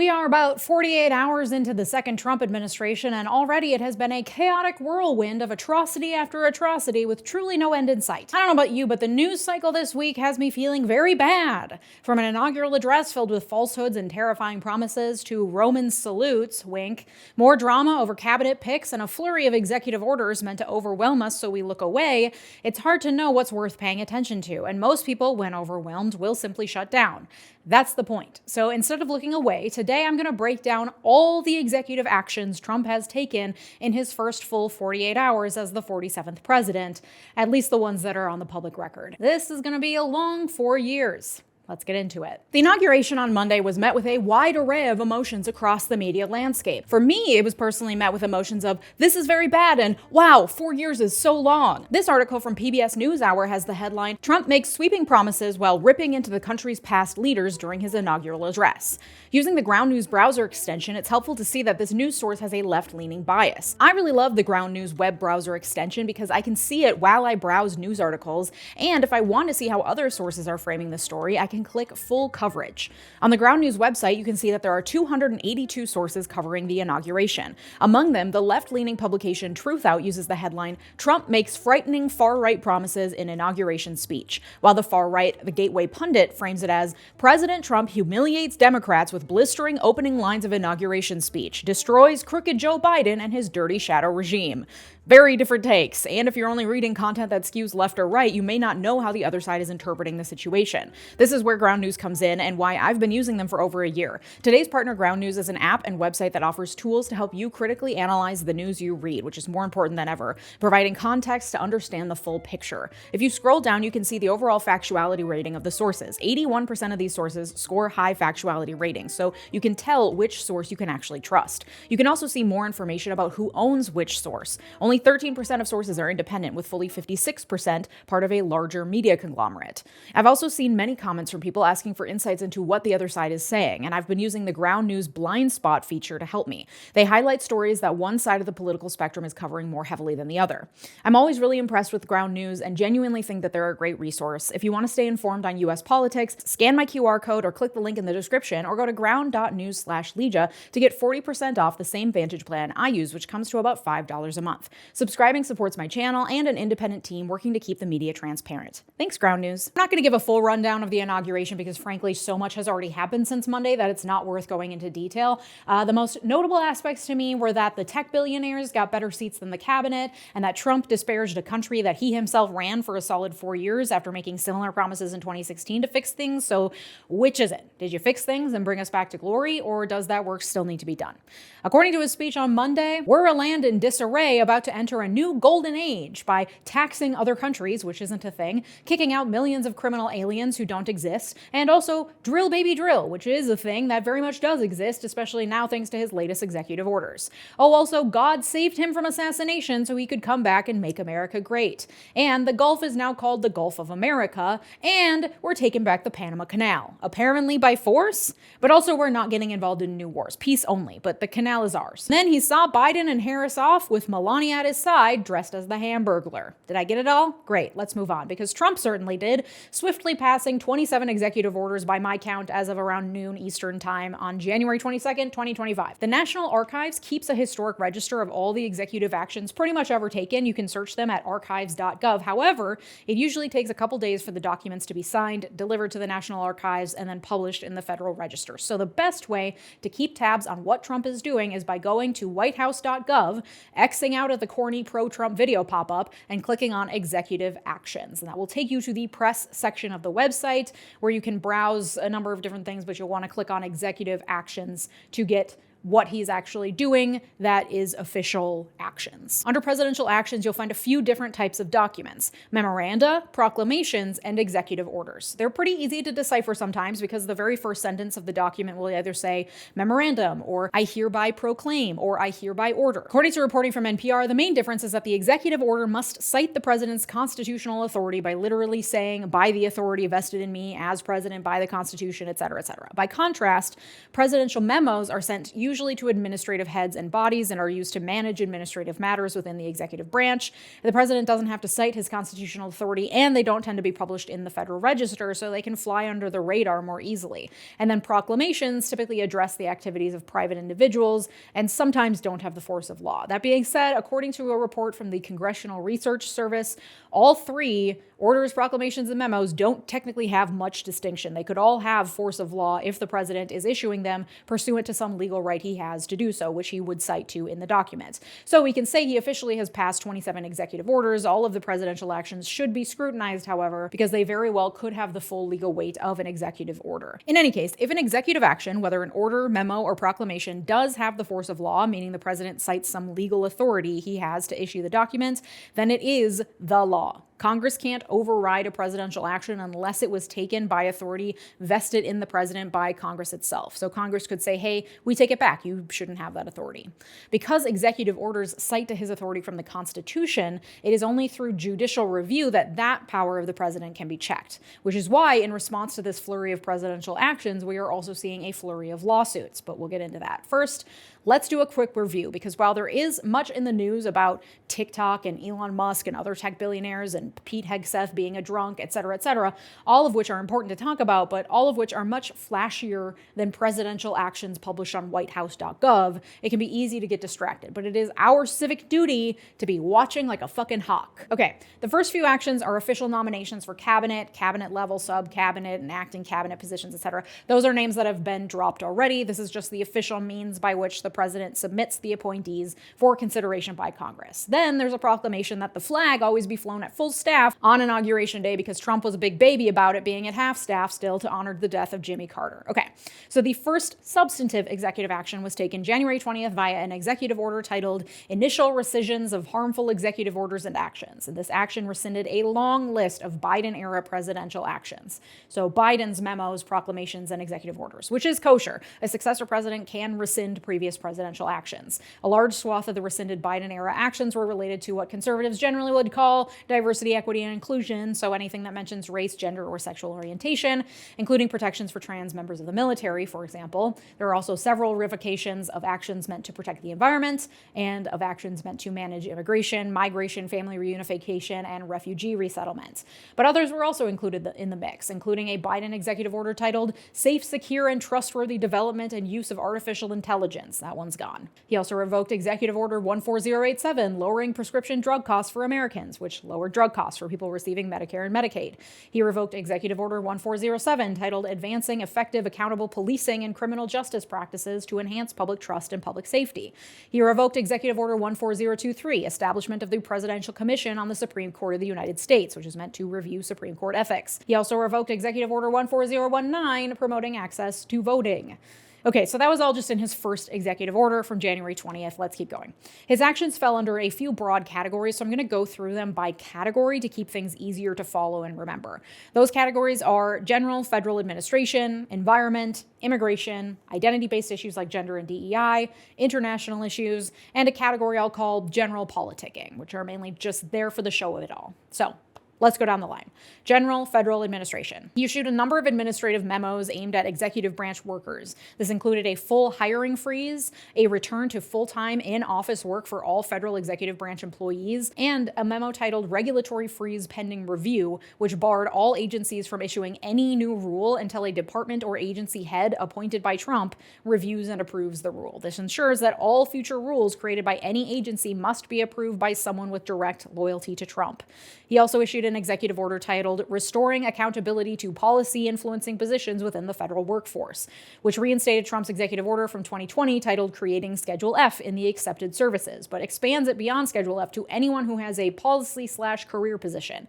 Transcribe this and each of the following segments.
We are about 48 hours into the second Trump administration, and already it has been a chaotic whirlwind of atrocity after atrocity with truly no end in sight. I don't know about you, but the news cycle this week has me feeling very bad. From an inaugural address filled with falsehoods and terrifying promises to Roman salutes, wink, more drama over cabinet picks, and a flurry of executive orders meant to overwhelm us so we look away, it's hard to know what's worth paying attention to, and most people, when overwhelmed, will simply shut down. That's the point. So instead of looking away, today I'm going to break down all the executive actions Trump has taken in his first full 48 hours as the 47th president, at least the ones that are on the public record. This is going to be a long 4 years. Let's get into it. The inauguration on Monday was met with a wide array of emotions across the media landscape. For me, it was personally met with emotions of, this is very bad, and wow, 4 years is so long. This article from PBS NewsHour has the headline, Trump makes sweeping promises while ripping into the country's past leaders during his inaugural address. Using the Ground News browser extension, it's helpful to see that this news source has a left-leaning bias. I really love the Ground News web browser extension because I can see it while I browse news articles, and if I want to see how other sources are framing the story, I can click full coverage. On the Ground News website, you can see that there are 282 sources covering the inauguration. Among them, the left-leaning publication Truthout uses the headline, Trump makes frightening far-right promises in inauguration speech, while the far-right, the Gateway Pundit, frames it as, President Trump humiliates Democrats with blistering opening lines of inauguration speech, destroys crooked Joe Biden and his dirty shadow regime. Very different takes, and if you're only reading content that skews left or right, you may not know how the other side is interpreting the situation. This is where Ground News comes in and why I've been using them for over a year. Today's partner, Ground News, is an app and website that offers tools to help you critically analyze the news you read, which is more important than ever, providing context to understand the full picture. If you scroll down, you can see the overall factuality rating of the sources. 81% of these sources score high factuality ratings, so you can tell which source you can actually trust. You can also see more information about who owns which source. Only 13% of sources are independent, with fully 56% part of a larger media conglomerate. I've also seen many comments from people asking for insights into what the other side is saying, and I've been using the Ground News blind spot feature to help me. They highlight stories that one side of the political spectrum is covering more heavily than the other. I'm always really impressed with Ground News and genuinely think that they're a great resource. If you want to stay informed on US politics, scan my QR code or click the link in the description or go to ground.news/Leeja to get 40% off the same Vantage plan I use, which comes to about $5 a month. Subscribing supports my channel and an independent team working to keep the media transparent. Thanks, Ground News. I'm not going to give a full rundown of the inauguration because, frankly, so much has already happened since Monday that it's not worth going into detail. The most notable aspects to me were that the tech billionaires got better seats than the cabinet, and that Trump disparaged a country that he himself ran for a solid 4 years after making similar promises in 2016 to fix things. So which is it? Did you fix things and bring us back to glory, or does that work still need to be done? According to his speech on Monday, we're a land in disarray about to enter a new golden age by taxing other countries, which isn't a thing, kicking out millions of criminal aliens who don't exist, and also drill baby drill, which is a thing that very much does exist, especially now thanks to his latest executive orders. Oh, also, God saved him from assassination so he could come back and make America great. And the Gulf is now called the Gulf of America, and we're taking back the Panama Canal, apparently by force, but also we're not getting involved in new wars, peace only, but the canal is ours. Then he saw Biden and Harris off with Melania at his side, dressed as the Hamburglar. Did I get it all? Great, let's move on, because Trump certainly did, swiftly passing 27 executive orders by my count as of around noon Eastern time on January 22nd, 2025. The National Archives keeps a historic register of all the executive actions pretty much ever taken. You can search them at archives.gov. However, it usually takes a couple days for the documents to be signed, delivered to the National Archives, and then published in the Federal Register. So the best way to keep tabs on what Trump is doing is by going to whitehouse.gov, Xing out at the corny pro-Trump video pop-up, and clicking on executive actions. And that will take you to the press section of the website where you can browse a number of different things, but you'll want to click on executive actions to get what he's actually doing that is official actions. Under presidential actions, you'll find a few different types of documents: memoranda, proclamations, and executive orders. They're pretty easy to decipher sometimes because the very first sentence of the document will either say memorandum, or I hereby proclaim, or I hereby order. According to reporting from NPR, the main difference is that the executive order must cite the president's constitutional authority by literally saying, by the authority vested in me as president by the Constitution, etc., etc. By contrast, presidential memos are sent usually usually to administrative heads and bodies and are used to manage administrative matters within the executive branch. The president doesn't have to cite his constitutional authority, and they don't tend to be published in the Federal Register, so they can fly under the radar more easily. And then proclamations typically address the activities of private individuals and sometimes don't have the force of law. That being said, according to a report from the Congressional Research Service, all three, orders, proclamations, and memos, don't technically have much distinction. They could all have force of law if the president is issuing them pursuant to some legal right he has to do so, which he would cite to in the document. So we can say he officially has passed 27 executive orders. All of the presidential actions should be scrutinized, however, because they very well could have the full legal weight of an executive order. In any case, if an executive action, whether an order, memo, or proclamation, does have the force of law, meaning the president cites some legal authority he has to issue the document, then it is the law. Congress can't override a presidential action unless it was taken by authority vested in the president by Congress itself. So Congress could say, hey, we take it back. You shouldn't have that authority. Because executive orders cite to his authority from the Constitution, it is only through judicial review that that power of the president can be checked, which is why in response to this flurry of presidential actions, we are also seeing a flurry of lawsuits, but we'll get into that. First, let's do a quick review, because while there is much in the news about TikTok and Elon Musk and other tech billionaires and 𝗦𝗢𝗥𝗧𝗏 being a drunk, etc., all of which are important to talk about, but all of which are much flashier than presidential actions published on 𝗦𝗨𝗣𝗍𝗪, it can be easy to get distracted. But it is our civic duty to be watching like a fucking hawk. Okay, the first few actions are official nominations for cabinet, cabinet level, sub-cabinet, and acting cabinet positions, etc. Those are names that have been dropped already. This is just the official means by which the president submits the appointees for consideration by Congress. Then there's a proclamation that the flag always be flown at full staff on Inauguration Day, because Trump was a big baby about it being at half staff still to honor the death of Jimmy Carter. Okay, so the first substantive executive action was taken January 20th via an executive order titled Initial Rescissions of Harmful Executive Orders and Actions. And this action rescinded a long list of Biden-era presidential actions. So Biden's memos, proclamations, and executive orders, which is kosher. A successor president can rescind previous presidential actions. A large swath of the rescinded Biden-era actions were related to what conservatives generally would call diversity, equity, and inclusion, so anything that mentions race, gender, or sexual orientation, including protections for trans members of the military, for example. There are also several revocations of actions meant to protect the environment and of actions meant to manage immigration, migration, family reunification, and refugee resettlement. But others were also included in the mix, including a Biden executive order titled Safe, Secure, and Trustworthy Development and Use of Artificial Intelligence. That one's gone. He also revoked Executive Order 14087, lowering prescription drug costs for Americans, which lowered drug costs for people receiving Medicare and Medicaid. He revoked Executive Order 1407, titled Advancing Effective Accountable Policing and Criminal Justice Practices to Enhance Public Trust and Public Safety. He revoked Executive Order 14023, Establishment of the Presidential Commission on the Supreme Court of the United States, which is meant to review Supreme Court ethics. He also revoked Executive Order 14019, promoting access to voting. Okay, so that was all just in his first executive order from January 20th. Let's keep going. His actions fell under a few broad categories, so I'm going to go through them by category to keep things easier to follow and remember. Those categories are general federal administration, environment, immigration, identity-based issues like gender and DEI, international issues, and a category I'll call general politicking, which are mainly just there for the show of it all. So let's go down the line. General federal administration. He issued a number of administrative memos aimed at executive branch workers. This included a full hiring freeze, a return to full-time in-office work for all federal executive branch employees, and a memo titled Regulatory Freeze Pending Review, which barred all agencies from issuing any new rule until a department or agency head appointed by Trump reviews and approves the rule. This ensures that all future rules created by any agency must be approved by someone with direct loyalty to Trump. He also issued an executive order titled Restoring Accountability to Policy Influencing Positions Within the Federal Workforce, which reinstated Trump's executive order from 2020 titled Creating Schedule F in the Accepted Services, but expands it beyond Schedule F to anyone who has a policy/career position.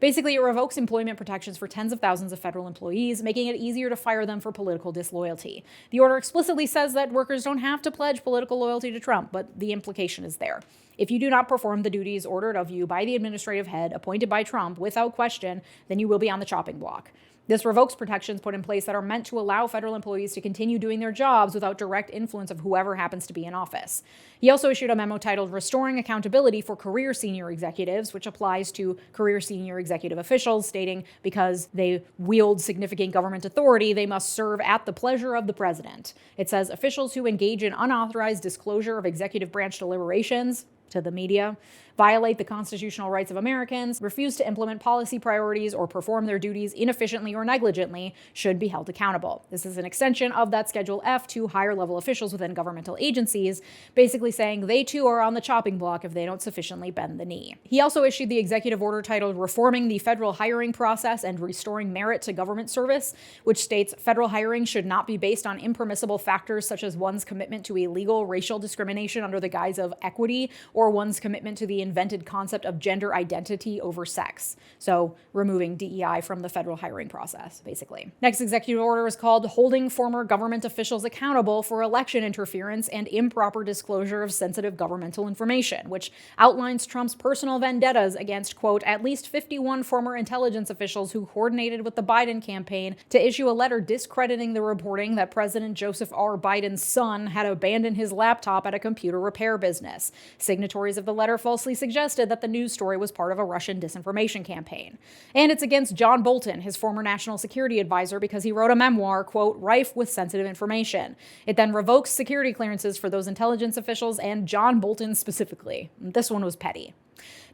Basically, it revokes employment protections for tens of thousands of federal employees, making it easier to fire them for political disloyalty. The order explicitly says that workers don't have to pledge political loyalty to Trump, but the implication is there. If you do not perform the duties ordered of you by the administrative head appointed by Trump without question, then you will be on the chopping block. This revokes protections put in place that are meant to allow federal employees to continue doing their jobs without direct influence of whoever happens to be in office. He also issued a memo titled Restoring Accountability for Career Senior Executives, which applies to career senior executive officials, stating because they wield significant government authority, they must serve at the pleasure of the president. It says officials who engage in unauthorized disclosure of executive branch deliberations to the media, violate the constitutional rights of Americans, refuse to implement policy priorities, or perform their duties inefficiently or negligently should be held accountable. This is an extension of that Schedule F to higher-level officials within governmental agencies, basically saying they too are on the chopping block if they don't sufficiently bend the knee. He also issued the executive order titled Reforming the Federal Hiring Process and Restoring Merit to Government Service, which states federal hiring should not be based on impermissible factors such as one's commitment to illegal racial discrimination under the guise of equity or one's commitment to the invented concept of gender identity over sex. So removing DEI from the federal hiring process, basically. Next executive order is called Holding Former Government Officials Accountable for Election Interference and Improper Disclosure of Sensitive Governmental Information, which outlines Trump's personal vendettas against, quote, at least 51 former intelligence officials who coordinated with the Biden campaign to issue a letter discrediting the reporting that President Joseph R. Biden's son had abandoned his laptop at a computer repair business. Signatories of the letter falsely suggested that the news story was part of a Russian disinformation campaign. And it's against John Bolton, his former national security advisor, because he wrote a memoir, quote, rife with sensitive information. It then revokes security clearances for those intelligence officials and John Bolton specifically. This one was petty.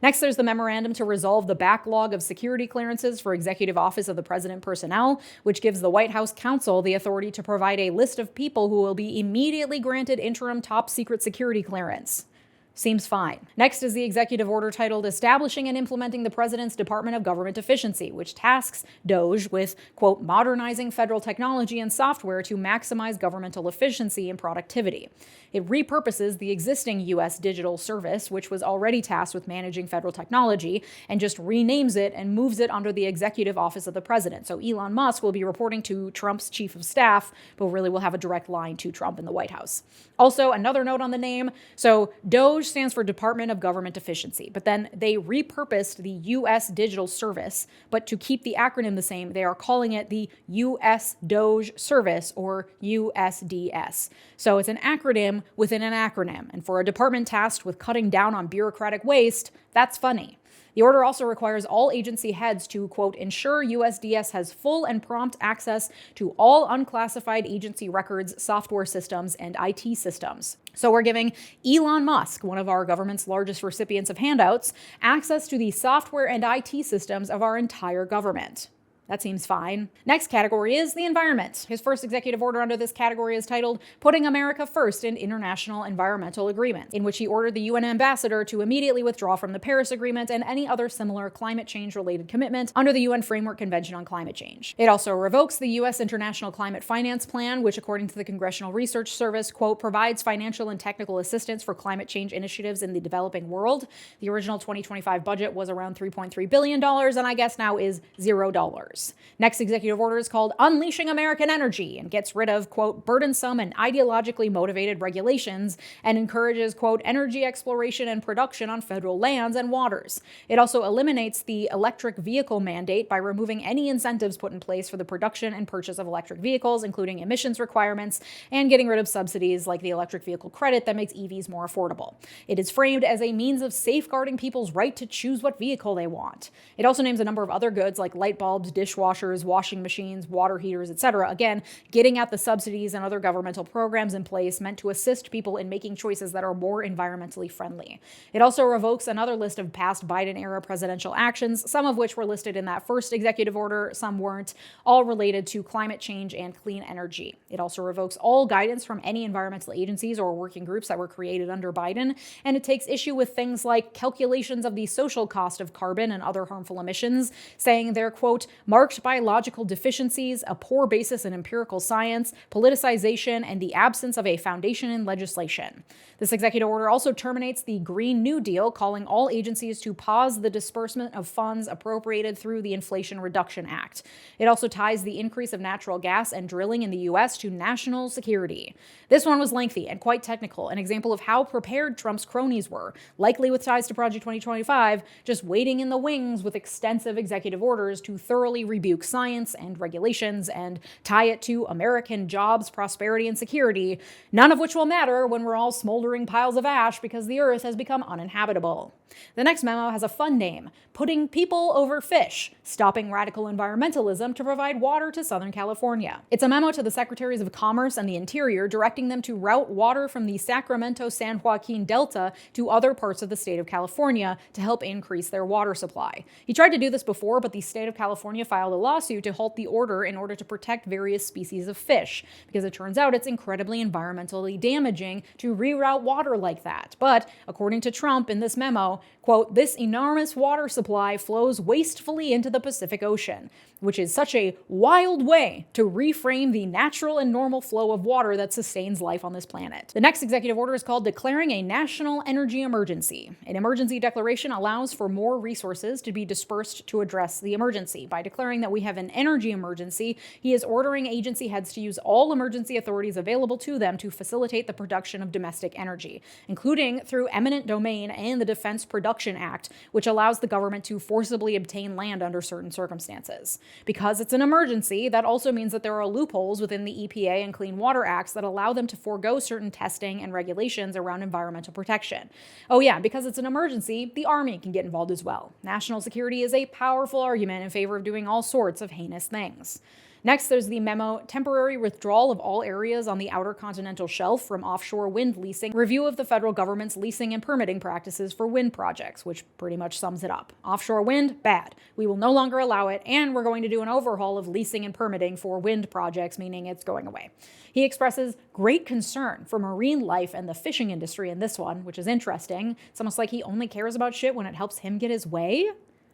Next, there's the memorandum to resolve the backlog of security clearances for Executive Office of the President personnel, which gives the White House counsel the authority to provide a list of people who will be immediately granted interim top secret security clearance. Seems fine. Next is the executive order titled Establishing and Implementing the President's Department of Government Efficiency, which tasks DOGE with, quote, modernizing federal technology and software to maximize governmental efficiency and productivity. It repurposes the existing U.S. Digital Service, which was already tasked with managing federal technology, and just renames it and moves it under the Executive Office of the President. So Elon Musk will be reporting to Trump's chief of staff, but really will have a direct line to Trump in the White House. Also, another note on the name. So DOGE stands for Department of Government Efficiency, but then they repurposed the U.S. Digital Service, but to keep the acronym the same, they are calling it the U.S. DOGE Service, or USDS. So it's an acronym within an acronym, and for a department tasked with cutting down on bureaucratic waste, that's funny. The order also requires all agency heads to, quote, ensure USDS has full and prompt access to all unclassified agency records, software systems, and IT systems. So we're giving Elon Musk, one of our government's largest recipients of handouts, access to the software and IT systems of our entire government. That seems fine. Next category is the environment. His first executive order under this category is titled Putting America First in International Environmental Agreements, in which he ordered the UN ambassador to immediately withdraw from the Paris Agreement and any other similar climate change-related commitment under the UN Framework Convention on Climate Change. It also revokes the U.S. International Climate Finance Plan, which, according to the Congressional Research Service, quote, provides financial and technical assistance for climate change initiatives in the developing world. The original 2025 budget was around $3.3 billion, and I guess now is $0. Next executive order is called Unleashing American Energy and gets rid of, quote, burdensome and ideologically motivated regulations and encourages, quote, energy exploration and production on federal lands and waters. It also eliminates the electric vehicle mandate by removing any incentives put in place for the production and purchase of electric vehicles, including emissions requirements, and getting rid of subsidies like the electric vehicle credit that makes EVs more affordable. It is framed as a means of safeguarding people's right to choose what vehicle they want. It also names a number of other goods like light bulbs, dishwashers, washing machines, water heaters, etc. Again, getting at the subsidies and other governmental programs in place meant to assist people in making choices that are more environmentally friendly. It also revokes another list of past Biden-era presidential actions, some of which were listed in that first executive order, some weren't, all related to climate change and clean energy. It also revokes all guidance from any environmental agencies or working groups that were created under Biden, and it takes issue with things like calculations of the social cost of carbon and other harmful emissions, saying they're, quote, marked by logical deficiencies, a poor basis in empirical science, politicization, and the absence of a foundation in legislation. This executive order also terminates the Green New Deal, calling all agencies to pause the disbursement of funds appropriated through the Inflation Reduction Act. It also ties the increase of natural gas and drilling in the U.S. to national security. This one was lengthy and quite technical, an example of how prepared Trump's cronies were, likely with ties to Project 2025, just waiting in the wings with extensive executive orders to thoroughly formally rebuke science and regulations and tie it to American jobs, prosperity, and security, none of which will matter when we're all smoldering piles of ash because the Earth has become uninhabitable. The next memo has a fun name: putting people over fish, stopping radical environmentalism to provide water to Southern California. It's a memo to the Secretaries of Commerce and the Interior directing them to route water from the Sacramento-San Joaquin Delta to other parts of the state of California to help increase their water supply. He tried to do this before, but the state of California filed a lawsuit to halt the order in order to protect various species of fish, because it turns out it's incredibly environmentally damaging to reroute water like that. But according to Trump in this memo, quote, "This enormous water supply flows wastefully into the Pacific Ocean, which is such a wild way to reframe the natural and normal flow of water that sustains life on this planet." The next executive order is called declaring a national energy emergency. An emergency declaration allows for more resources to be dispersed to address the emergency. By declaring that we have an energy emergency, he is ordering agency heads to use all emergency authorities available to them to facilitate the production of domestic energy, including through eminent domain and the Defense Production Act, which allows the government to forcibly obtain land under certain circumstances. Because it's an emergency, that also means that there are loopholes within the EPA and Clean Water Acts that allow them to forego certain testing and regulations around environmental protection. Oh yeah, because it's an emergency, the Army can get involved as well. National security is a powerful argument in favor of doing all sorts of heinous things. Next, there's the memo, temporary withdrawal of all areas on the outer continental shelf from offshore wind leasing, review of the federal government's leasing and permitting practices for wind projects, which pretty much sums it up. Offshore wind, bad. We will no longer allow it, and we're going to do an overhaul of leasing and permitting for wind projects, meaning it's going away. He expresses great concern for marine life and the fishing industry in this one, which is interesting. It's almost like he only cares about shit when it helps him get his way.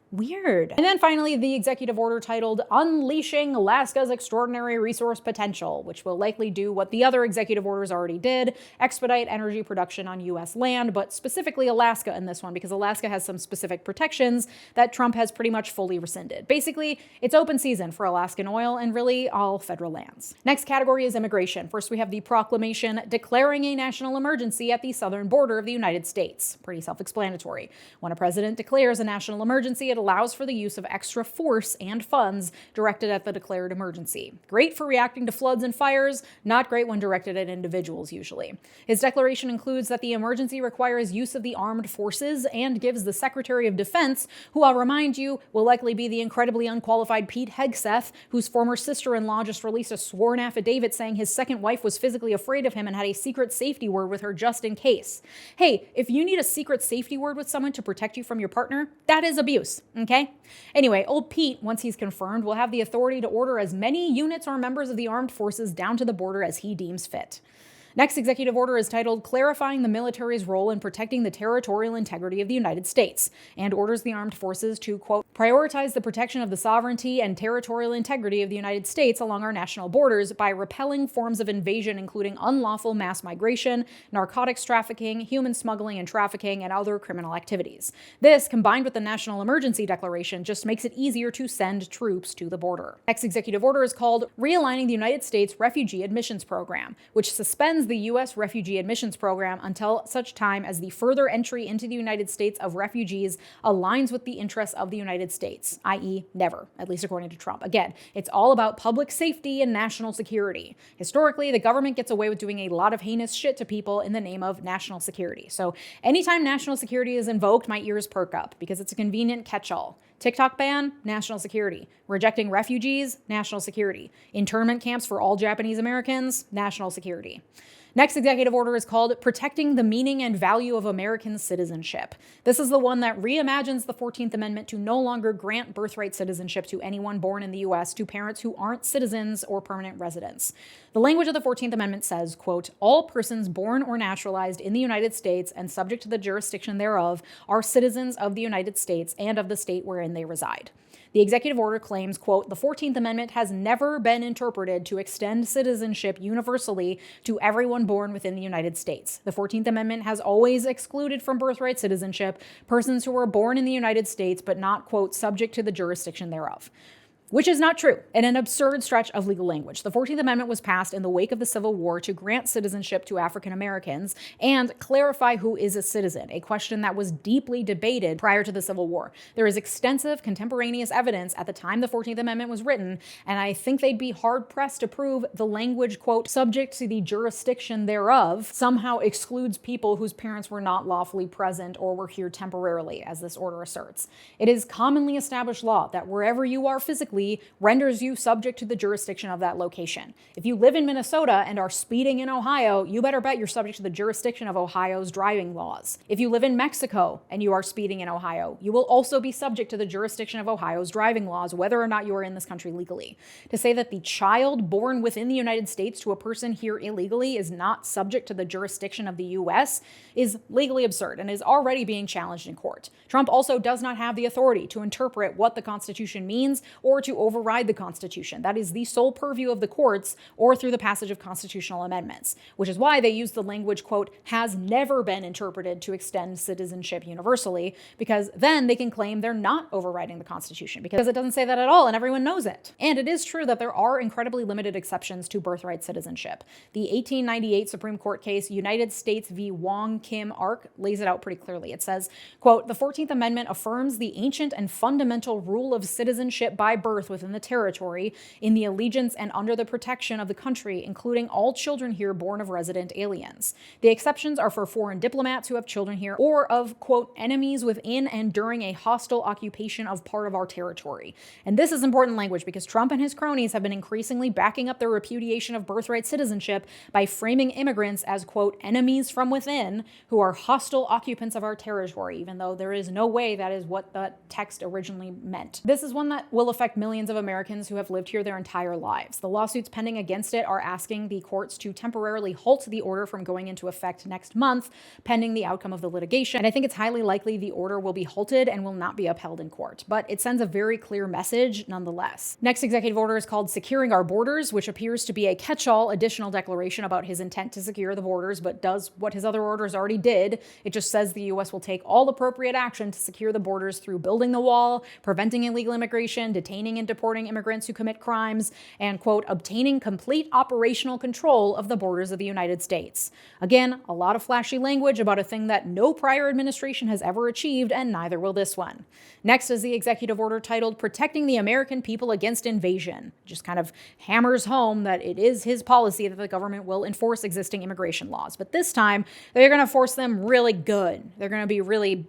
Weird. And then finally, the executive order titled Unleashing Alaska's Extraordinary Resource Potential, which will likely do what the other executive orders already did, expedite energy production on U.S. land, but specifically Alaska in this one, because Alaska has some specific protections that Trump has pretty much fully rescinded. Basically, it's open season for Alaskan oil and really all federal lands. Next category is immigration. First, we have the proclamation declaring a national emergency at the southern border of the United States. Pretty self-explanatory. When a president declares a national emergency, it allows for the use of extra force and funds directed at the declared emergency. Great for reacting to floods and fires, not great when directed at individuals usually. His declaration includes that the emergency requires use of the armed forces and gives the Secretary of Defense, who I'll remind you will likely be the incredibly unqualified 𝗦𝗢𝗨𝗥𝗧𝗏, whose former sister-in-law just released a sworn affidavit saying his second wife was physically afraid of him and had a secret safety word with her just in case. Hey, if you need a secret safety word with someone to protect you from your partner, that is abuse. Okay? Anyway, old Pete, once he's confirmed, will have the authority to order as many units or members of the armed forces down to the border as he deems fit. Next executive order is titled Clarifying the Military's Role in Protecting the Territorial Integrity of the United States, and orders the armed forces to, quote, prioritize the protection of the sovereignty and territorial integrity of the United States along our national borders by repelling forms of invasion including unlawful mass migration, narcotics trafficking, human smuggling and trafficking, and other criminal activities. This, combined with the National Emergency Declaration, just makes it easier to send troops to the border. Next executive order is called Realigning the United States Refugee Admissions Program, which suspends the U.S. refugee admissions program until such time as the further entry into the United States of refugees aligns with the interests of the United States, i.e. never, at least according to Trump. Again, it's all about public safety and national security. Historically, the government gets away with doing a lot of heinous shit to people in the name of national security. So anytime national security is invoked, my ears perk up because it's a convenient catch-all. TikTok ban, national security. Rejecting refugees, national security. Internment camps for all Japanese Americans, national security. Next executive order is called Protecting the Meaning and Value of American Citizenship. This is the one that reimagines the 14th Amendment to no longer grant birthright citizenship to anyone born in the U.S. to parents who aren't citizens or permanent residents. The language of the 14th Amendment says, quote, all persons born or naturalized in the United States and subject to the jurisdiction thereof are citizens of the United States and of the state wherein they reside. The executive order claims, quote, the 14th Amendment has never been interpreted to extend citizenship universally to everyone born within the United States. The 14th Amendment has always excluded from birthright citizenship persons who were born in the United States but not, quote, subject to the jurisdiction thereof. which is not true, and an absurd stretch of legal language. The 14th Amendment was passed in the wake of the Civil War to grant citizenship to African Americans and clarify who is a citizen, a question that was deeply debated prior to the Civil War. There is extensive contemporaneous evidence at the time the 14th Amendment was written, and I think they'd be hard-pressed to prove the language, quote, subject to the jurisdiction thereof, somehow excludes people whose parents were not lawfully present or were here temporarily, as this order asserts. It is commonly established law that wherever you are physically renders you subject to the jurisdiction of that location. If you live in Minnesota and are speeding in Ohio, you better bet you're subject to the jurisdiction of Ohio's driving laws. If you live in Mexico and you are speeding in Ohio, you will also be subject to the jurisdiction of Ohio's driving laws, whether or not you are in this country legally. To say that the child born within the United States to a person here illegally is not subject to the jurisdiction of the U.S. is legally absurd and is already being challenged in court. Trump also does not have the authority to interpret what the Constitution means or to override the Constitution. That is the sole purview of the courts or through the passage of constitutional amendments, which is why they use the language, quote, has never been interpreted to extend citizenship universally, because then they can claim they're not overriding the Constitution, because it doesn't say that at all and everyone knows it. And it is true that there are incredibly limited exceptions to birthright citizenship. The 1898 Supreme Court case United States v. 𝗦𝗡𝗦𝗡𝗦 lays it out pretty clearly. It says, quote, the 14th Amendment affirms the ancient and fundamental rule of citizenship by birth within the territory, in the allegiance and under the protection of the country, including all children here born of resident aliens. The exceptions are for foreign diplomats who have children here, or of, quote, enemies within and during a hostile occupation of part of our territory. And this is important language because Trump and his cronies have been increasingly backing up their repudiation of birthright citizenship by framing immigrants as, quote, enemies from within who are hostile occupants of our territory, even though there is no way that is what the text originally meant. This is one that will affect millions of Americans who have lived here their entire lives. The lawsuits pending against it are asking the courts to temporarily halt the order from going into effect next month, pending the outcome of the litigation. And I think it's highly likely the order will be halted and will not be upheld in court, but it sends a very clear message nonetheless. Next executive order is called Securing Our Borders, which appears to be a catch-all additional declaration about his intent to secure the borders, but does what his other orders already did. It just says the U.S. will take all appropriate action to secure the borders through building the wall, preventing illegal immigration, detaining and deporting immigrants who commit crimes, and, quote, obtaining complete operational control of the borders of the United States. Again, a lot of flashy language about a thing that no prior administration has ever achieved, and neither will this one. Next is the executive order titled Protecting the American People Against Invasion. Just kind of hammers home that it is his policy that the government will enforce existing immigration laws. But this time, they're going to force them really good. They're going to be really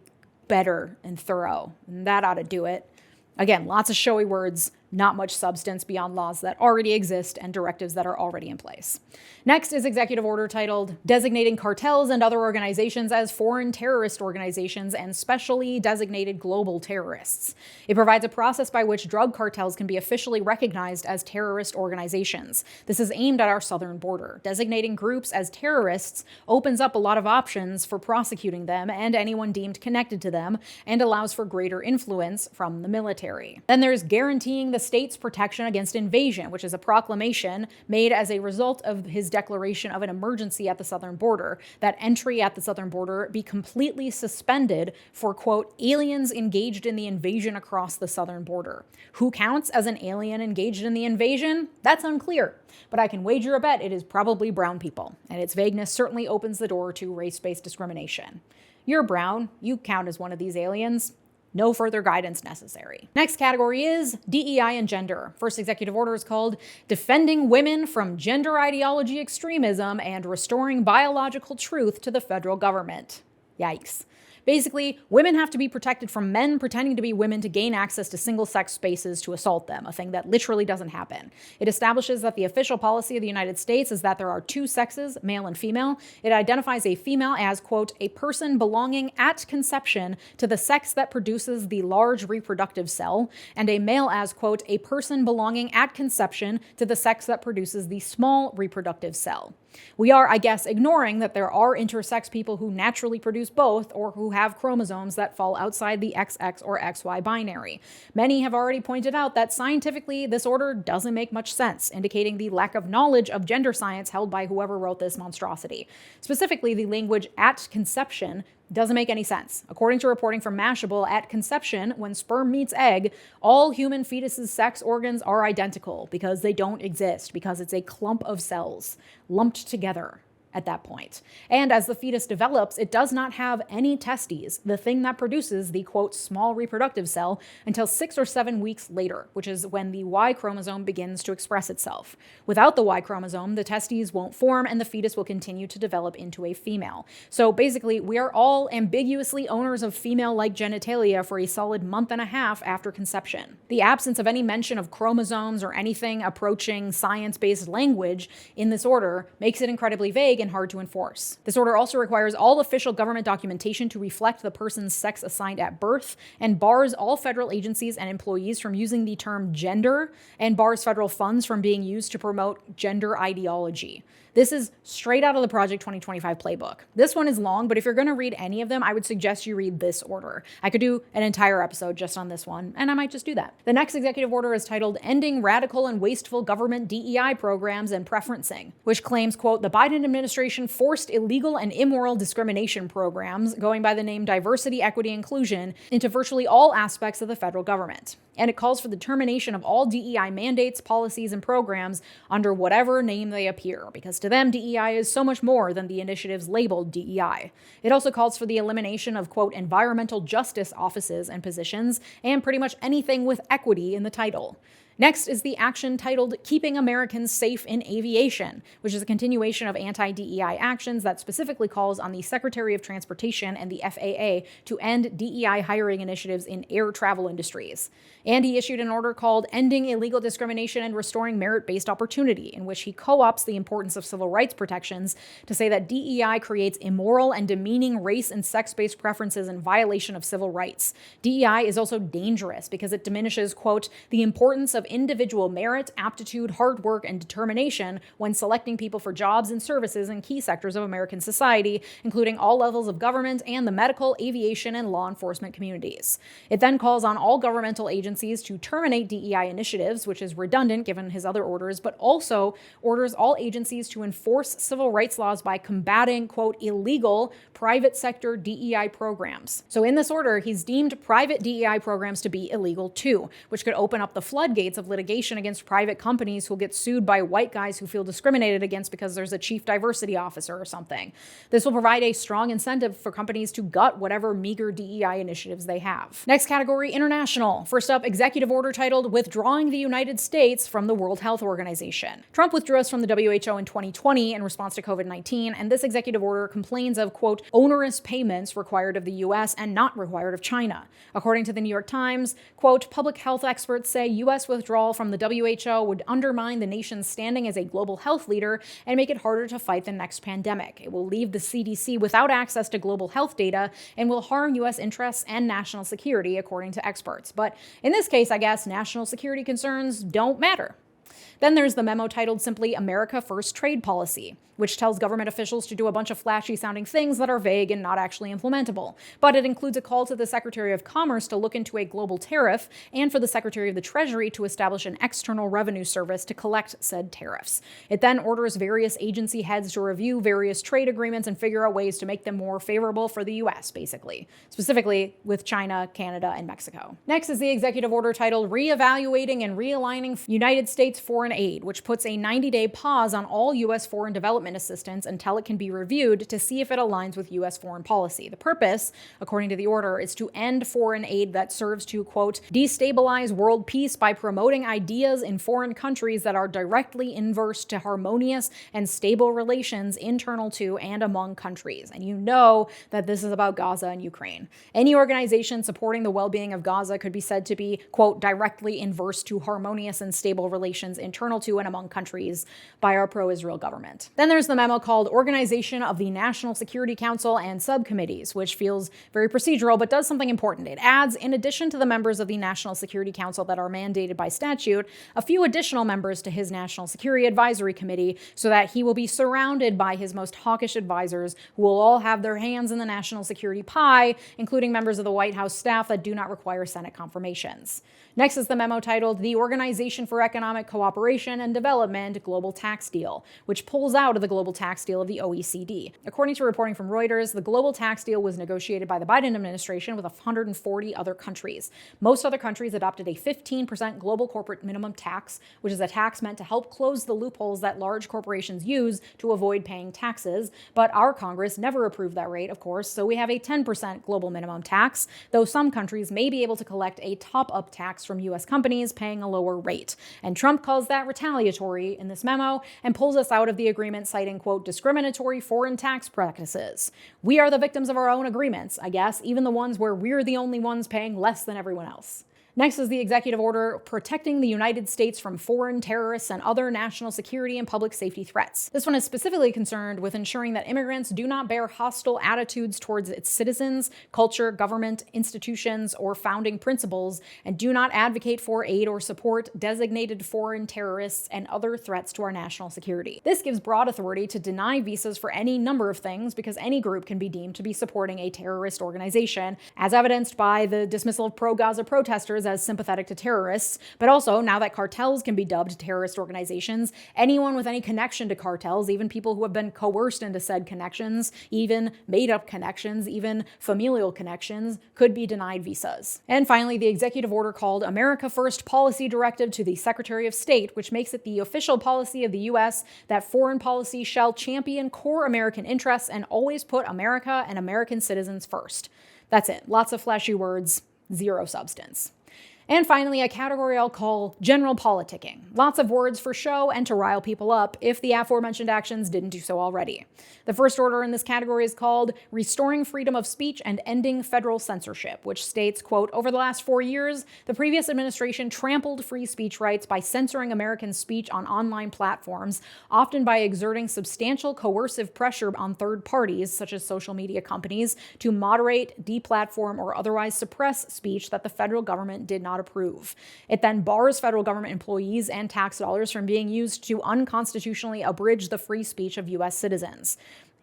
better and thorough. And that ought to do it. Again, lots of showy words, not much substance beyond laws that already exist and directives that are already in place. Next is executive order titled Designating Cartels and Other Organizations as Foreign Terrorist Organizations and Specially Designated Global Terrorists. It provides a process by which drug cartels can be officially recognized as terrorist organizations. This is aimed at our southern border. Designating groups as terrorists opens up a lot of options for prosecuting them and anyone deemed connected to them, and allows for greater influence from the military. Then there's guaranteeing the state's protection against invasion, which is a proclamation made as a result of his declaration of an emergency at the southern border, that entry at the southern border be completely suspended for, quote, aliens engaged in the invasion across the southern border. Who counts as an alien engaged in the invasion? That's unclear, but I can wager a bet it is probably brown people, and its vagueness certainly opens the door to race-based discrimination. You're brown, you count as one of these aliens. No further guidance necessary. Next category is DEI and gender. First executive order is called Defending Women from Gender Ideology Extremism and Restoring Biological Truth to the Federal Government. Yikes. Basically, women have to be protected from men pretending to be women to gain access to single-sex spaces to assault them, a thing that literally doesn't happen. It establishes that the official policy of the United States is that there are two sexes, male and female. It identifies a female as, quote, a person belonging at conception to the sex that produces the large reproductive cell, and a male as, quote, a person belonging at conception to the sex that produces the small reproductive cell. We are, I guess, ignoring that there are intersex people who naturally produce both or who have chromosomes that fall outside the XX or XY binary. Many have already pointed out that scientifically this order doesn't make much sense, indicating the lack of knowledge of gender science held by whoever wrote this monstrosity. Specifically, the language at conception Doesn't make any sense. According to reporting from Mashable, at conception, when sperm meets egg, all human fetuses' sex organs are identical because they don't exist, because it's a clump of cells lumped together at that point. And as the fetus develops, it does not have any testes, the thing that produces the, quote, small reproductive cell, until 6 or 7 weeks later, which is when the Y chromosome begins to express itself. Without the Y chromosome, the testes won't form and the fetus will continue to develop into a female. So basically, we are all ambiguously owners of female-like genitalia for a solid month and a half after conception. The absence of any mention of chromosomes or anything approaching science-based language in this order makes it incredibly vague and hard to enforce. This order also requires all official government documentation to reflect the person's sex assigned at birth and bars all federal agencies and employees from using the term gender and bars federal funds from being used to promote gender ideology. This is straight out of the Project 2025 playbook. This one is long, but if you're going to read any of them, I would suggest you read this order. I could do an entire episode just on this one, and I might just do that. The next executive order is titled Ending Radical and Wasteful Government DEI Programs and Preferencing, which claims, quote, the Biden administration forced illegal and immoral discrimination programs, going by the name diversity, equity, inclusion, into virtually all aspects of the federal government. And it calls for the termination of all DEI mandates, policies, and programs under whatever name they appear, because to them, DEI is so much more than the initiatives labeled DEI. It also calls for the elimination of, quote, environmental justice offices and positions, and pretty much anything with equity in the title. Next is the action titled Keeping Americans Safe in Aviation, which is a continuation of anti-DEI actions that specifically calls on the Secretary of Transportation and the FAA to end DEI hiring initiatives in air travel industries. And he issued an order called Ending Illegal Discrimination and Restoring Merit-Based Opportunity, in which he co-opts the importance of civil rights protections to say that DEI creates immoral and demeaning race and sex-based preferences in violation of civil rights. DEI is also dangerous because it diminishes, quote, the importance of individual merit, aptitude, hard work, and determination when selecting people for jobs and services in key sectors of American society, including all levels of government and the medical, aviation, and law enforcement communities. It then calls on all governmental agencies to terminate DEI initiatives, which is redundant given his other orders, but also orders all agencies to enforce civil rights laws by combating, quote, illegal private sector DEI programs. So in this order, he's deemed private DEI programs to be illegal too, which could open up the floodgates of litigation against private companies who'll get sued by white guys who feel discriminated against because there's a chief diversity officer or something. This will provide a strong incentive for companies to gut whatever meager DEI initiatives they have. Next category, international. First up, executive order titled Withdrawing the United States from the World Health Organization. Trump withdrew us from the WHO in 2020 in response to COVID-19, and this executive order complains of, quote, onerous payments required of the US and not required of China. According to the New York Times, quote, public health experts say US withdrawal from the WHO would undermine the nation's standing as a global health leader and make it harder to fight the next pandemic. It will leave the CDC without access to global health data and will harm US interests and national security, according to experts. But in this case, I guess national security concerns don't matter. Then there's the memo titled simply America First Trade Policy, which tells government officials to do a bunch of flashy-sounding things that are vague and not actually implementable. But it includes a call to the Secretary of Commerce to look into a global tariff and for the Secretary of the Treasury to establish an external revenue service to collect said tariffs. It then orders various agency heads to review various trade agreements and figure out ways to make them more favorable for the US, basically, specifically with China, Canada, and Mexico. Next is the executive order titled Reevaluating and Realigning United States Foreign Aid, which puts a 90-day pause on all US foreign development assistance until it can be reviewed to see if it aligns with US foreign policy. The purpose, according to the order, is to end foreign aid that serves to, quote, destabilize world peace by promoting ideas in foreign countries that are directly inverse to harmonious and stable relations internal to and among countries. And you know that this is about Gaza and Ukraine. Any organization supporting the well-being of Gaza could be said to be, quote, directly inverse to harmonious and stable relations internal to and among countries by our pro-Israel government. Then there's the memo called Organization of the National Security Council and Subcommittees, which feels very procedural but does something important. It adds, in addition to the members of the National Security Council that are mandated by statute, a few additional members to his National Security Advisory Committee so that he will be surrounded by his most hawkish advisors who will all have their hands in the national security pie, including members of the White House staff that do not require Senate confirmations. Next is the memo titled The Organization for Economic Cooperation Cooperation and Development Global Tax Deal, which pulls out of the global tax deal of the OECD. According to reporting from Reuters, the global tax deal was negotiated by the Biden administration with 140 other countries. Most other countries adopted a 15% global corporate minimum tax, which is a tax meant to help close the loopholes that large corporations use to avoid paying taxes. But our Congress never approved that rate, of course, so we have a 10% global minimum tax, though some countries may be able to collect a top-up tax from U.S. companies paying a lower rate. And Trump calls that retaliatory in this memo and pulls us out of the agreement, citing, quote, discriminatory foreign tax practices. We are the victims of our own agreements, I guess, even the ones where we're the only ones paying less than everyone else. Next is the executive order protecting the United States from foreign terrorists and other national security and public safety threats. This one is specifically concerned with ensuring that immigrants do not bear hostile attitudes towards its citizens, culture, government, institutions, or founding principles, and do not advocate for, aid, or support designated foreign terrorists and other threats to our national security. This gives broad authority to deny visas for any number of things because any group can be deemed to be supporting a terrorist organization, as evidenced by the dismissal of pro-Gaza protesters as sympathetic to terrorists. But also, now that cartels can be dubbed terrorist organizations, anyone with any connection to cartels, even people who have been coerced into said connections, even made-up connections, even familial connections, could be denied visas. And finally, the executive order called America First Policy Directive to the Secretary of State, which makes it the official policy of the U.S. that foreign policy shall champion core American interests and always put America and American citizens first. That's it. Lots of flashy words, zero substance. And finally, a category I'll call general politicking. Lots of words for show and to rile people up if the aforementioned actions didn't do so already. The first order in this category is called Restoring Freedom of Speech and Ending Federal Censorship, which states, quote, over the last 4 years, the previous administration trampled free speech rights by censoring American speech on online platforms, often by exerting substantial coercive pressure on third parties, such as social media companies, to moderate, deplatform, or otherwise suppress speech that the federal government did not approve. It then bars federal government employees and tax dollars from being used to unconstitutionally abridge the free speech of U.S. citizens.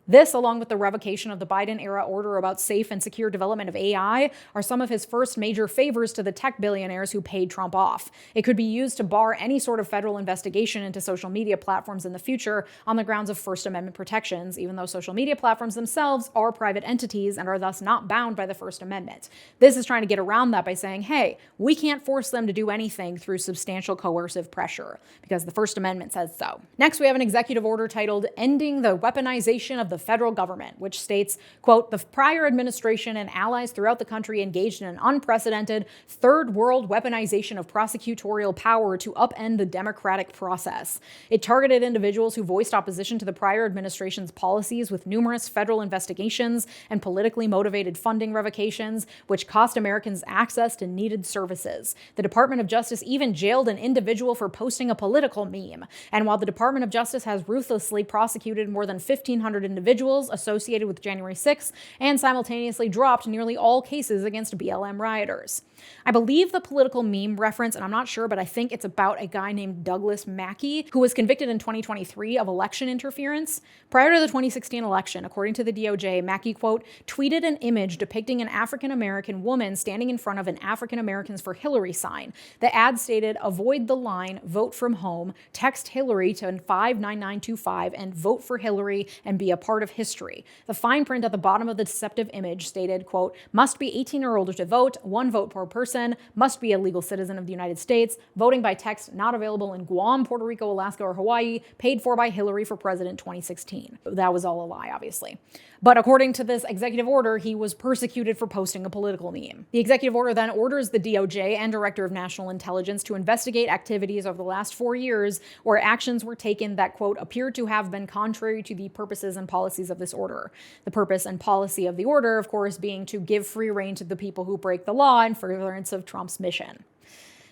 This, along with the revocation of the Biden-era order about safe and secure development of AI, are some of his first major favors to the tech billionaires who paid Trump off. It could be used to bar any sort of federal investigation into social media platforms in the future on the grounds of First Amendment protections, even though social media platforms themselves are private entities and are thus not bound by the First Amendment. This is trying to get around that by saying, hey, we can't force them to do anything through substantial coercive pressure, because the First Amendment says so. Next, we have an executive order titled Ending the Weaponization of the Federal Government, which states, quote, the prior administration and allies throughout the country engaged in an unprecedented third world weaponization of prosecutorial power to upend the democratic process. It targeted individuals who voiced opposition to the prior administration's policies with numerous federal investigations and politically motivated funding revocations, which cost Americans access to needed services. The Department of Justice even jailed an individual for posting a political meme. And while the Department of Justice has ruthlessly prosecuted more than 1,500 individuals associated with January 6th and simultaneously dropped nearly all cases against BLM rioters. I believe the political meme reference, and I'm not sure, but I think it's about a guy named Douglas Mackey, who was convicted in 2023 of election interference. Prior to the 2016 election, according to the DOJ, Mackey, quote, tweeted an image depicting an African-American woman standing in front of an African Americans for Hillary sign. The ad stated, avoid the line, vote from home, text Hillary to 59925 and vote for Hillary and be a part of history. The fine print at the bottom of the deceptive image stated, quote, must be 18 or older to vote, 1 vote per person, must be a legal citizen of the United States, voting by text not available in Guam, Puerto Rico, Alaska, or Hawaii, paid for by Hillary for president 2016. That was all a lie, obviously. But according to this executive order, he was persecuted for posting a political meme. The executive order then orders the DOJ and Director of National Intelligence to investigate activities over the last 4 years where actions were taken that, quote, appear to have been contrary to the purposes and policies of this order. The purpose and policy of the order, of course, being to give free rein to the people who break the law in furtherance of Trump's mission.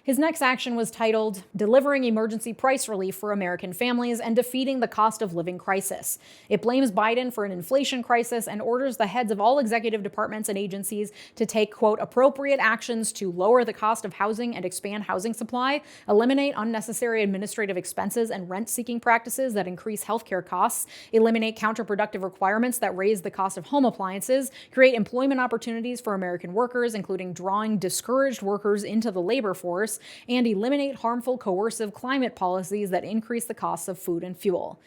His next action was titled Delivering Emergency Price Relief for American Families and Defeating the Cost of Living Crisis. It blames Biden for an inflation crisis and orders the heads of all executive departments and agencies to take, quote, appropriate actions to lower the cost of housing and expand housing supply, eliminate unnecessary administrative expenses and rent-seeking practices that increase healthcare costs, eliminate counterproductive requirements that raise the cost of home appliances, create employment opportunities for American workers, including drawing discouraged workers into the labor force, force, and eliminate harmful coercive climate policies that increase the costs of food and fuel.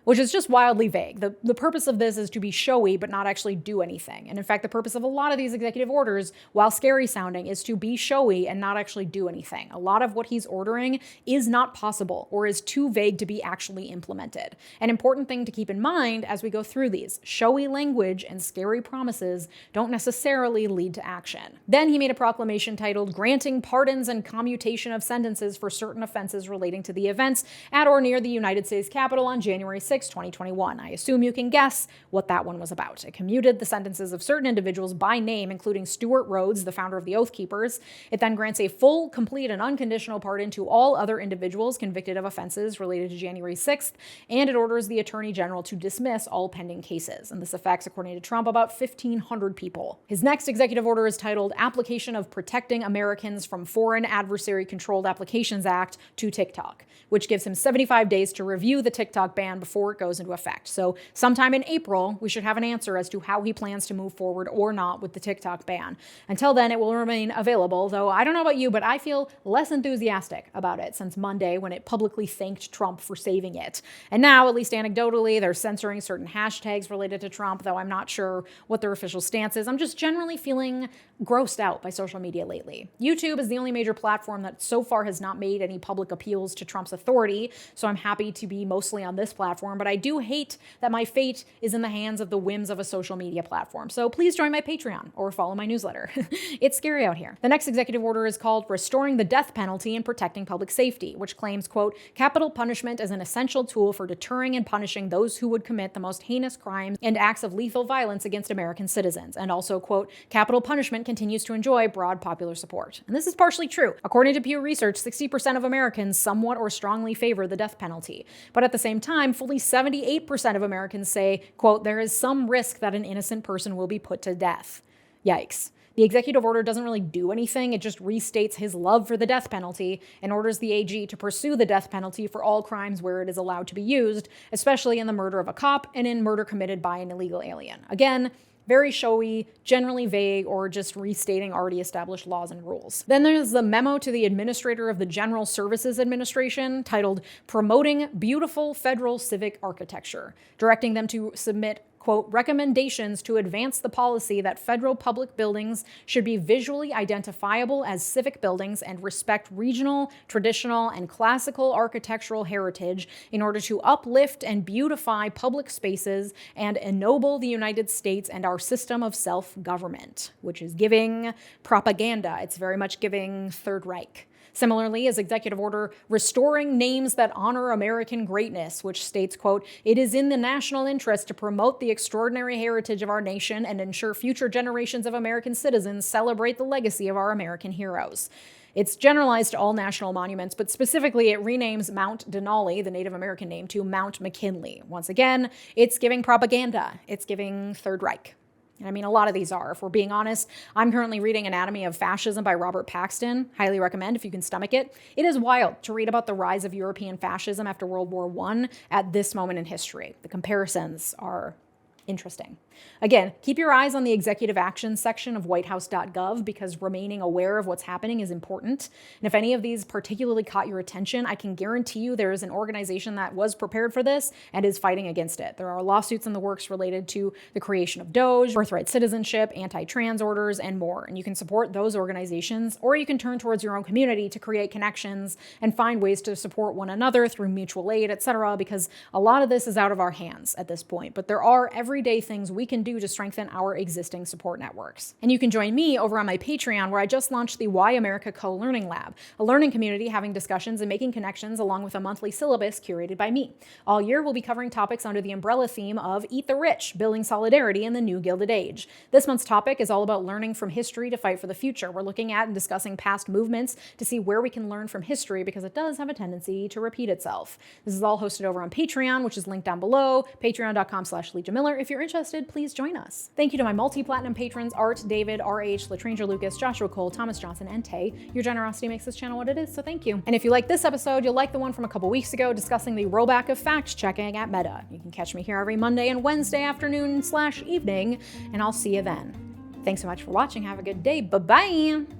Which is just wildly vague. The purpose of this is to be showy but not actually do anything. And in fact, the purpose of a lot of these executive orders, while scary sounding, is to be showy and not actually do anything. A lot of what he's ordering is not possible or is too vague to be actually implemented. An important thing to keep in mind as we go through these: showy language and scary promises don't necessarily lead to action. Then he made a proclamation titled "Granting Pardons and Commutation of Sentences for Certain Offenses Relating to the Events at or Near the United States Capitol on January 6, 2021. I assume you can guess what that one was about. It commuted the sentences of certain individuals by name, including Stewart Rhodes, the founder of the Oath Keepers. It then grants a full, complete, and unconditional pardon to all other individuals convicted of offenses related to January 6th, and it orders the Attorney General to dismiss all pending cases. And this affects, according to Trump, about 1,500 people. His next executive order is titled "Application of Protecting Americans from Foreign Adversary Controlled Applications Act to TikTok," which gives him 75 days to review the TikTok ban before it goes into effect. So sometime in April, we should have an answer as to how he plans to move forward or not with the TikTok ban. Until then, it will remain available, though I don't know about you, but I feel less enthusiastic about it since Monday when it publicly thanked Trump for saving it. And now, at least anecdotally, they're censoring certain hashtags related to Trump, though I'm not sure what their official stance is. I'm just generally feeling grossed out by social media lately. YouTube is the only major platform that so far has not made any public appeals to Trump's authority, so I'm happy to be mostly on this platform, but I do hate that my fate is in the hands of the whims of a social media platform. So please join my Patreon or follow my newsletter. It's scary out here. The next executive order is called "Restoring the Death Penalty and Protecting Public Safety," which claims, quote, "capital punishment as an essential tool for deterring and punishing those who would commit the most heinous crimes and acts of lethal violence against American citizens," and also, quote, "capital punishment continues to enjoy broad popular support." And this is partially true. According to Pew Research, 60% of Americans somewhat or strongly favor the death penalty. But at the same time, fully 78% of Americans say, quote, "there is some risk that an innocent person will be put to death." Yikes. The executive order doesn't really do anything. It just restates his love for the death penalty and orders the AG to pursue the death penalty for all crimes where it is allowed to be used, especially in the murder of a cop and in murder committed by an illegal alien. Again, very showy, generally vague, or just restating already established laws and rules. Then there's the memo to the administrator of the General Services Administration titled "Promoting Beautiful Federal Civic Architecture," directing them to submit, quote, "recommendations to advance the policy that federal public buildings should be visually identifiable as civic buildings and respect regional, traditional, and classical architectural heritage in order to uplift and beautify public spaces and ennoble the United States and our system of self-government," which is giving propaganda. It's very much giving Third Reich. Similarly, as executive order "Restoring Names That Honor American Greatness," which states, quote, "it is in the national interest to promote the extraordinary heritage of our nation and ensure future generations of American citizens celebrate the legacy of our American heroes." It's generalized to all national monuments, but specifically it renames Mount Denali, the Native American name, to Mount McKinley. Once again, it's giving propaganda. It's giving Third Reich. And I mean, a lot of these are. If we're being honest, I'm currently reading Anatomy of Fascism by Robert Paxton. Highly recommend if you can stomach it. It is wild to read about the rise of European fascism after World War I at this moment in history. The comparisons are interesting. Again, keep your eyes on the executive action section of whitehouse.gov because remaining aware of what's happening is important. And if any of these particularly caught your attention, I can guarantee you there is an organization that was prepared for this and is fighting against it. There are lawsuits in the works related to the creation of DOJ, birthright citizenship, anti-trans orders, and more. And you can support those organizations, or you can turn towards your own community to create connections and find ways to support one another through mutual aid, etc., because a lot of this is out of our hands at this point. But there are everyday things we can do to strengthen our existing support networks. And you can join me over on my Patreon, where I just launched the 𝗦𝗦𝗪𝗧𝗏 Learning Lab, a learning community having discussions and making connections along with a monthly syllabus curated by me. All year, we'll be covering topics under the umbrella theme of Eat the Rich, Building Solidarity in the New Gilded Age. This month's topic is all about learning from history to fight for the future. We're looking at and discussing past movements to see where we can learn from history because it does have a tendency to repeat itself. This is all hosted over on Patreon, which is linked down below, patreon.com/Leeja Miller. If you're interested, please join us. Thank you to my multi-platinum patrons, Art, David, RH, Latranger Lucas, Joshua Cole, Thomas Johnson, and Tay. Your generosity makes this channel what it is, so thank you. And if you like this episode, you'll like the one from a couple weeks ago discussing the rollback of fact-checking at Meta. You can catch me here every Monday and Wednesday afternoon/evening, and I'll see you then. Thanks so much for watching. Have a good day. Bye-bye.